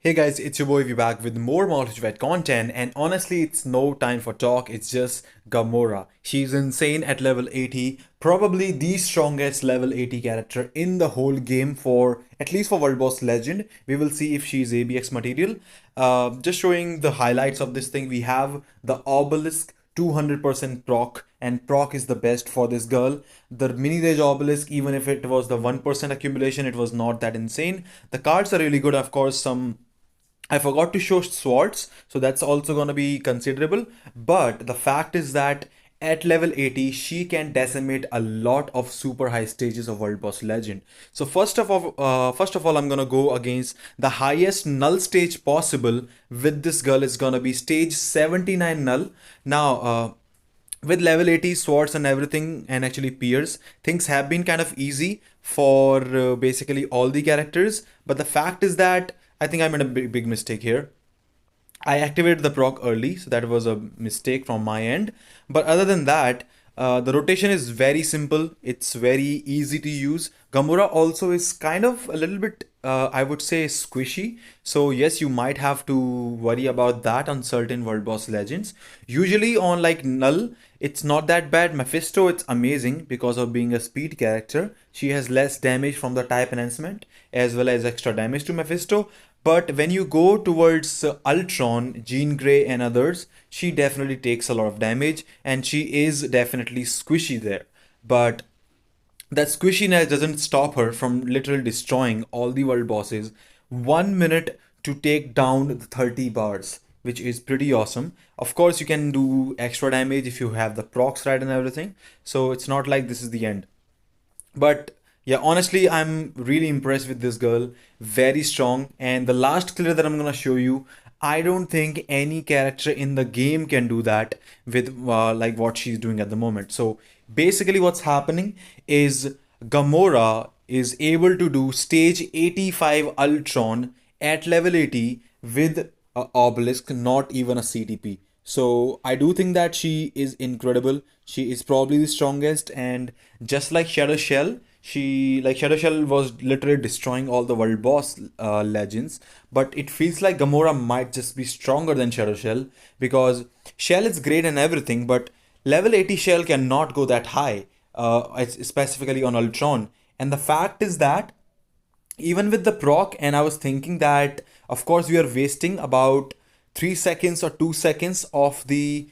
Hey guys, it's your boy V back with more Multivet content, and honestly, it's no time for talk, it's just GAMORA. She's insane at level 80, probably the strongest level 80 character in the whole game for, at least for World Boss Legend. We will see if she's ABX material. Just showing the highlights of this thing, we have the Obelisk 200% proc, and proc is the best for this girl. The mini rage obelisk, even if it was the 1% accumulation, it was not that insane. The cards are really good, of course. I forgot to show swords, so that's also going to be considerable. But the fact is that at level 80, she can decimate a lot of super high stages of World Boss Legend. So first of all, I'm gonna go against the highest null stage possible with this girl. Is gonna be stage 79 null. Now, with level 80 swords and everything, and actually peers, things have been kind of easy for basically all the characters. But the fact is that I think I made a big mistake here. I activated the proc early, so that was a mistake from my end. But other than that, the rotation is very simple. It's very easy to use. Gamora also is kind of a little bit, I would say, squishy. So yes, you might have to worry about that on certain World Boss Legends. Usually on like Null, it's not that bad. Mephisto, it's amazing because of being a speed character. She has less damage from the type enhancement as well as extra damage to Mephisto. But when you go towards Ultron, Jean Grey, and others, she definitely takes a lot of damage and she is definitely squishy there. But that squishiness doesn't stop her from literally destroying all the world bosses. 1 minute to take down the 30 bars, which is pretty awesome. Of course, you can do extra damage if you have the procs right and everything. So it's not like this is the end. But yeah, honestly, I'm really impressed with this girl. Very strong. And the last clear that I'm gonna show you, I don't think any character in the game can do that with like what she's doing at the moment. So basically, what's happening is Gamora is able to do stage 85 Ultron at level 80 with a obelisk, not even a CTP. So I do think that she is incredible. She is probably the strongest, and just like Shadow Shell, Shadow Shell was literally destroying all the world boss legends. But it feels like Gamora might just be stronger than Shadow Shell because Shell is great and everything, but level 80 Shell cannot go that high, specifically on Ultron. And the fact is that even with the proc, and I was thinking that of course we are wasting about 3 seconds or 2 seconds of the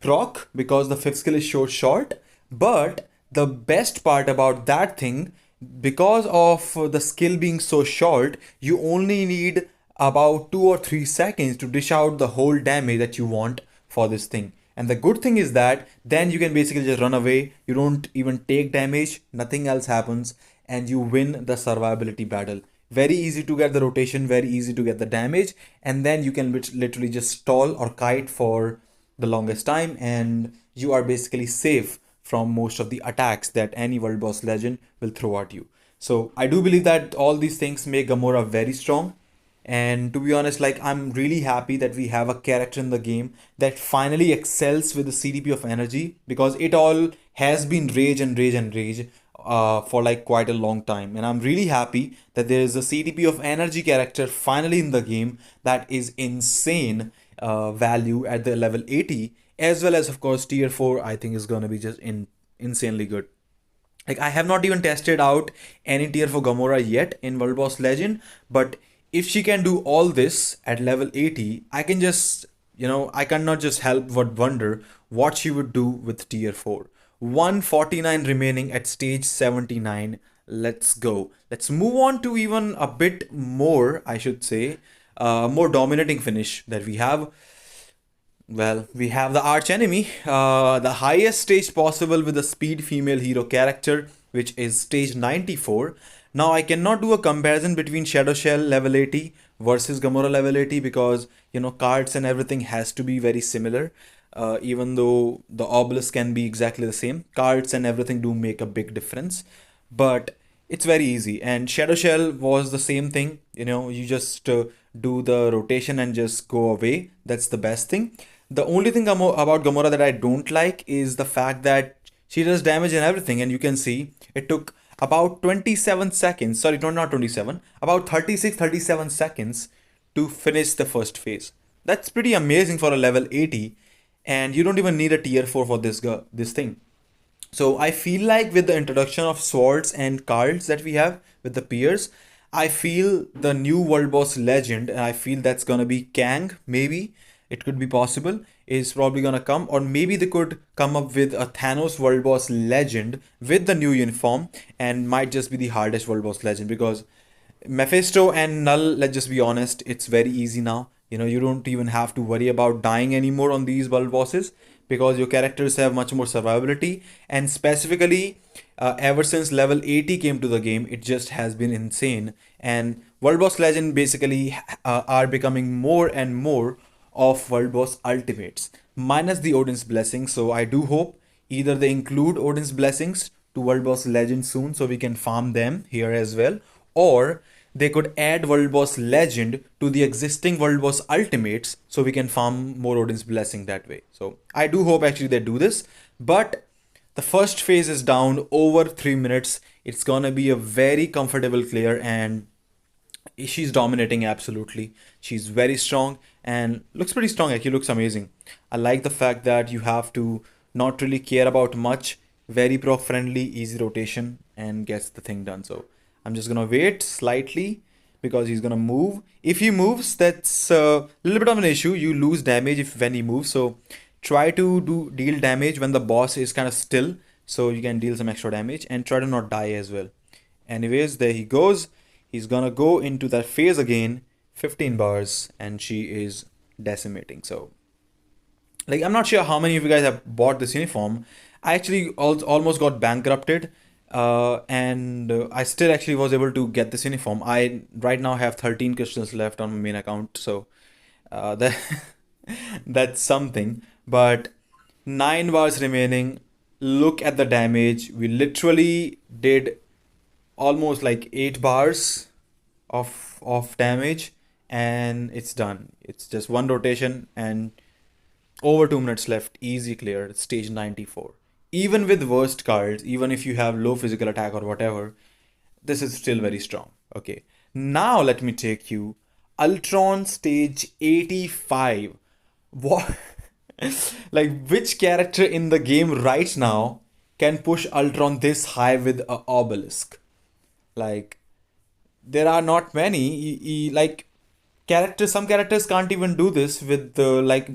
proc because the fifth skill is so short. But the best part about that thing, because of the skill being so short, you only need about 2 or 3 seconds to dish out the whole damage that you want for this thing. And the good thing is that then you can basically just run away. You don't even take damage, nothing else happens, and you win the survivability battle. Very easy to get the rotation, very easy to get the damage, and then you can literally just stall or kite for the longest time, and you are basically safe from most of the attacks that any world boss legend will throw at you. So I do believe that all these things make Gamora very strong. And to be honest, like, I'm really happy that we have a character in the game that finally excels with the CDP of energy, because it all has been rage and rage and rage for like quite a long time. And I'm really happy that there is a CDP of energy character finally in the game that is insane value at the level 80, as well as of course tier 4. I think is gonna be just insanely good. Like, I have not even tested out any tier for Gamora yet in World Boss Legend, but if she can do all this at level 80, I can just, I cannot just help but wonder what she would do with tier 4. 149 remaining at stage 79. Let's go. Let's move on to even a bit more, I should say, more dominating finish that we have. Well, we have the arch enemy, the highest stage possible with a speed female hero character, which is stage 94. Now, I cannot do a comparison between Shadow Shell level 80 versus Gamora level 80 because, cards and everything has to be very similar. Even though the obelisk can be exactly the same, cards and everything do make a big difference. But it's very easy. And Shadow Shell was the same thing. You just do the rotation and just go away. That's the best thing. The only thing about Gamora that I don't like is the fact that she does damage and everything. And you can see it took about 27 seconds. Sorry, not 27. About 36, 37 seconds to finish the first phase. That's pretty amazing for a level 80, and you don't even need a tier 4 for this thing. So I feel like with the introduction of swords and cards that we have with the peers, I feel the new world boss legend, and I feel that's gonna be Kang, maybe. It could be possible, is probably gonna come, or maybe they could come up with a Thanos world boss legend with the new uniform, and might just be the hardest world boss legend because Mephisto and Null, let's just be honest, it's very easy now. You know, you don't even have to worry about dying anymore on these world bosses because your characters have much more survivability. And specifically, ever since level 80 came to the game, it just has been insane. And World Boss Legend basically are becoming more and more of World Boss Ultimates, minus the Odin's Blessing. So I do hope either they include Odin's Blessings to World Boss Legend soon so we can farm them here as well, or they could add World Boss Legend to the existing World Boss Ultimates so we can farm more Odin's Blessing that way. So I do hope actually they do this. But the first phase is down over 3 minutes. It's gonna be a very comfortable clear, and she's dominating absolutely. She's very strong and looks pretty strong, actually looks amazing. I like the fact that you have to not really care about much, very pro friendly, easy rotation, and gets the thing done. So I'm just gonna wait slightly because he's gonna move. If he moves, that's a little bit of an issue. You lose damage if when he moves. So try to deal damage when the boss is kind of still, so you can deal some extra damage, and try to not die as well. Anyways, there he goes. He's gonna go into that phase again, 15 bars, and she is decimating. So like, I'm not sure how many of you guys have bought this uniform. I actually almost got bankrupted, and I still actually was able to get this uniform. I right now have 13 crystals left on my main account, so that that's something. But 9 bars remaining. Look at the damage. We literally did almost like 8 bars of damage, and it's done. It's just one rotation and over 2 minutes left. Easy clear. Stage 94. Even with worst cards, even if you have low physical attack or whatever, this is still very strong. Okay. Now let me take you Ultron stage 85. What? Like, which character in the game right now can push Ultron this high with a obelisk? Like, there are not many. Like, characters, some characters can't even do this with the like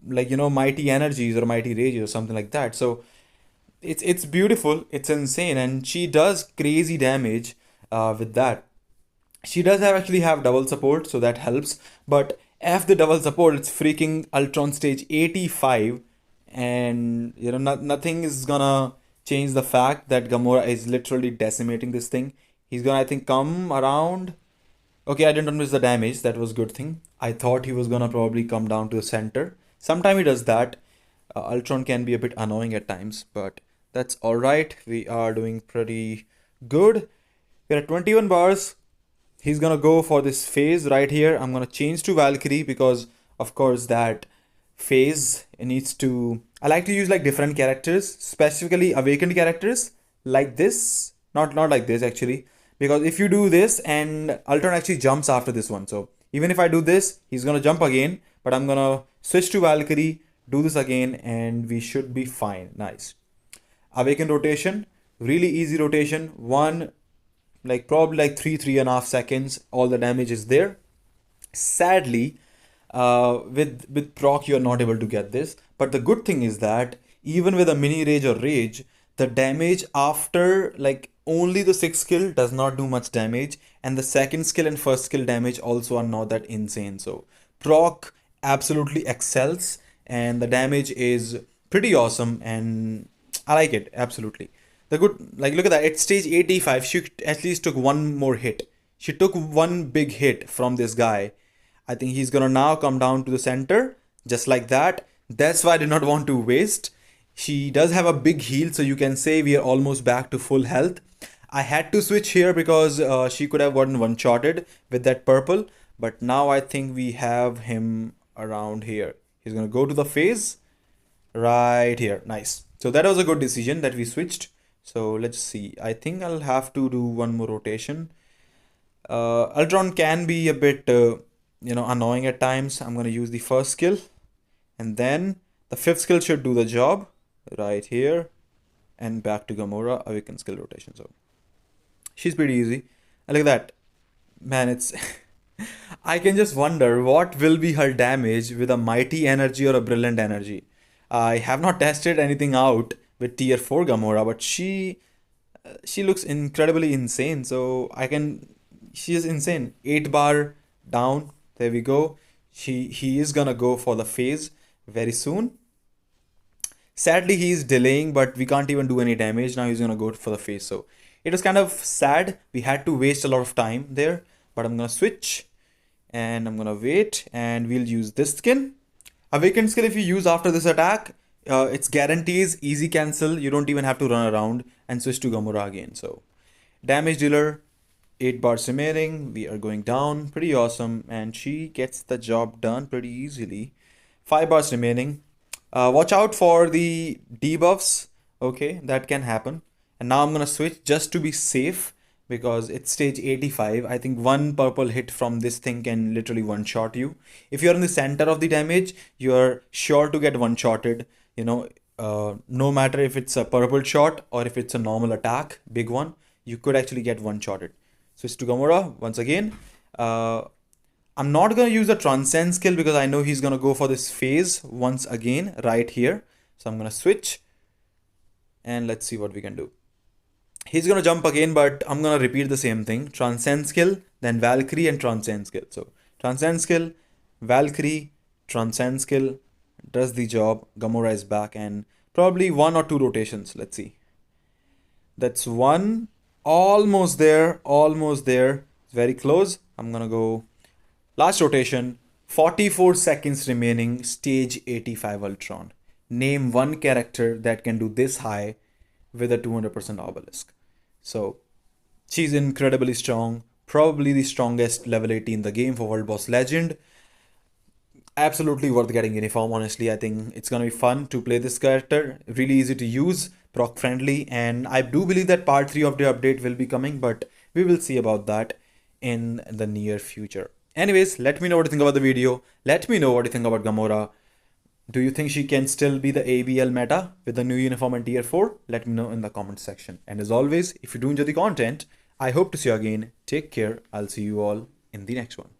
mighty energies or mighty rages or something like that. So it's beautiful, it's insane, and she does crazy damage with that. She does actually have double support, so that helps. But F the double support, it's freaking Ultron stage 85, and nothing is gonna change the fact that Gamora is literally decimating this thing. He's gonna, I think, come around. Okay, I didn't miss the damage. That was a good thing. I thought he was gonna probably come down to the center. Sometime he does that. Ultron can be a bit annoying at times, but that's all right. We are doing pretty good. We're at 21 bars. He's gonna go for this phase right here. I'm gonna change to Valkyrie because, of course, that phase needs to. I like to use like different characters, specifically awakened characters like this. Not like this actually, because if you do this and Ultron actually jumps after this one. So even if I do this, he's gonna jump again. But I'm gonna switch to Valkyrie, do this again, and we should be fine. Nice. Awaken rotation, really easy rotation. One, like probably like 3.5 seconds. All the damage is there. Sadly, with proc you are not able to get this. But the good thing is that even with a mini rage or rage, the damage after like only the sixth skill does not do much damage, and the second skill and first skill damage also are not that insane. So proc absolutely excels, and the damage is pretty awesome, and I like it absolutely. The good, like, look at that, at stage 85 she at least took one more hit. She took one big hit from this guy. I think he's gonna now come down to the center just like that. That's why I did not want to waste. She does have a big heal, so you can say we are almost back to full health. I had to switch here because she could have gotten one-shotted with that purple, but now I think we have him around here. He's gonna go to the phase right here. Nice. So that was a good decision that we switched. So let's see. I think I'll have to do one more rotation. Ultron can be a bit, annoying at times. I'm going to use the first skill, and then the fifth skill should do the job right here. And back to Gamora, awaken skill rotation. So she's pretty easy. And look at that. Man, it's I can just wonder what will be her damage with a mighty energy or a brilliant energy. I have not tested anything out with tier 4 Gamora, but she looks incredibly insane. So she is insane. 8 bar down. There we go. He is gonna go for the phase very soon. Sadly, he's delaying, but we can't even do any damage. Now he's gonna go for the phase. So it was kind of sad. We had to waste a lot of time there, but I'm gonna switch and I'm gonna wait and we'll use this skin. Awakened skill, if you use after this attack, it's guarantees easy cancel. You don't even have to run around and switch to Gamora again. So damage dealer, 8 bars remaining. We are going down. Pretty awesome. And she gets the job done pretty easily. 5 bars remaining. Watch out for the debuffs. Okay, that can happen. And now I'm gonna switch just to be safe because it's stage 85. I think one purple hit from this thing can literally one-shot you. If you're in the center of the damage, you're sure to get one-shotted. No matter if it's a purple shot or if it's a normal attack, big one, you could actually get one-shotted. Switch to Gamora once again. I'm not going to use the Transcend skill because I know he's going to go for this phase once again right here. So I'm going to switch and let's see what we can do. He's going to jump again, but I'm going to repeat the same thing. Transcend skill, then Valkyrie and Transcend skill. So Transcend skill, Valkyrie, Transcend skill, does the job. Gamora is back and probably 1 or 2 rotations. Let's see. That's 1. Almost there. Almost there. Very close. I'm going to go last rotation. 44 seconds remaining. Stage 85 Ultron. Name one character that can do this high with a 200% obelisk. So she's incredibly strong. Probably the strongest level 80 in the game for World Boss Legend. Absolutely worth getting uniform. Honestly, I think it's gonna be fun to play this character. Really easy to use, proc friendly, and I do believe that part 3 of the update will be coming, but we will see about that in the near future. Anyways, let me know what you think about the video. Let me know what you think about Gamora. Do you think she can still be the ABL meta with the new uniform and tier 4? Let me know in the comment section. And as always, if you do enjoy the content, I hope to see you again. Take care. I'll see you all in the next one.